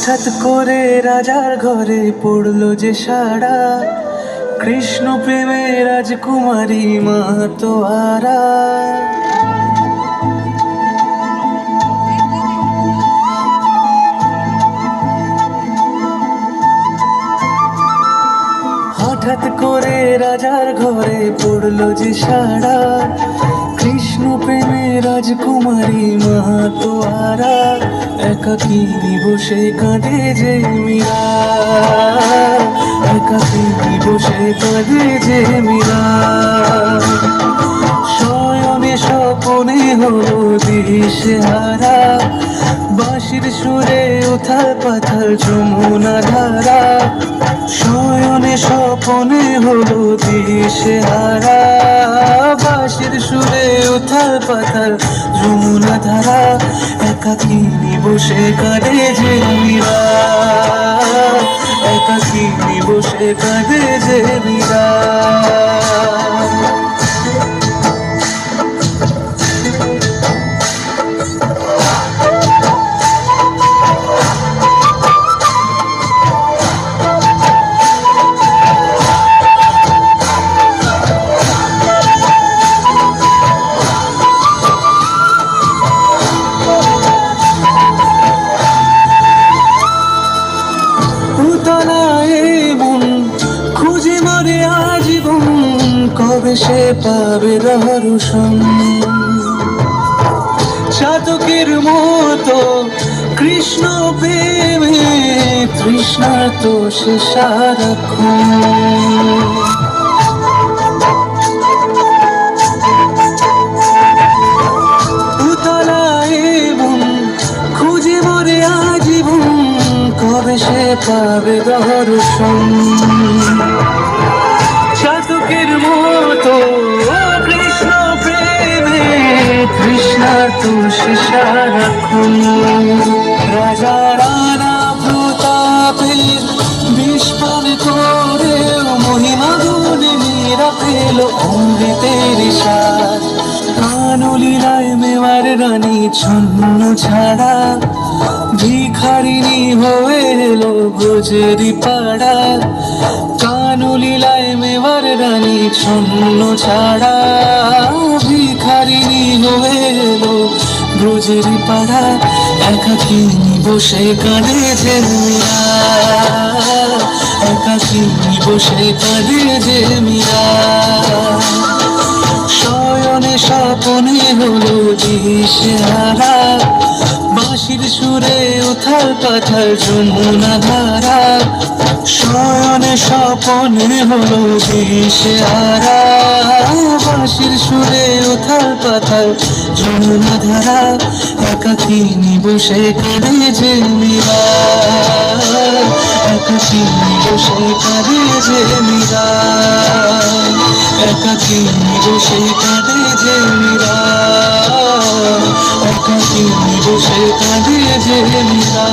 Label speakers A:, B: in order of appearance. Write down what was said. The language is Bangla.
A: হঠাৎ করে রাজার ঘরে পড়লো যে সাড়া, কৃষ্ণ প্রেমে রাজকুমারী মাতোয়ারা। হঠাৎ করে রাজার ঘরে পড়লো যে সাড়া, কৃষ্ণ প্রেমে রাজকুমারী মাতোয়ারা। একাকিনী বসে কাঁদে যে মীরা, একাকিনী বসে কাঁদে যে মীরা। শয়নে স্বপনে হলো দিশেহারা, বাঁশির সুরে উথাল পাথাল যমুনা ধারা। শয়নে স্বপনে হলো দিশেহারা, বাঁশির সুরে উথাল পাথাল যমুনা ধারা। একাকিনী বসে কাঁদে যে মীরা, একাকিনী বসে কাঁদে যে মীরা। খুঁজে মরে আজীবন, কবে সে পাবে দর্শন। চাতকের মতো কৃষ্ণ প্রেমে তৃষ্ণার্ত সে সারাক্ষণ। খুঁজে মরে আজীবন, কবে সে পাবে দর্শন। চাতকের মতো কৃষ্ণ প্রেমে তৃষ্ণার্ত সে সারাক্ষণ। রাজা রানা প্রতাপের বিস্ফার করে মহিমা গুণে মীরা পেল অমৃতের স্বাদ। কানলীলায় মেওয়ার রানী ছন্ন ছাড়া, ভিখারিনী হয়ে এলো ব্রজেরি পাড়া। কানলীলায় মেওয়ার রানী ছন্ন ছাড়া, ভিখারিনী হয়ে এলো ব্রজেরি পাড়া। একাকিনী বসে কাঁদে যে মীরা, একাকিনী বসে কাঁদে যে মীরা। শয়নে স্বপনে হলো দিশেহারা, বাঁশির সুরে উথাল পাথাল যমুনা ধারা। শয়নে স্বপনে হলো দিশেহারা, বাঁশির সুরে উথাল পাথাল যমুনা ধারা। একাকিনী বসে কাঁদে যে মীরা, একাকিনী বসে কাঁদে যে মীরা, একাকিনী বসে কাঁদে যে মীরা, একাকিনী বসে কাঁদে যে মীরা।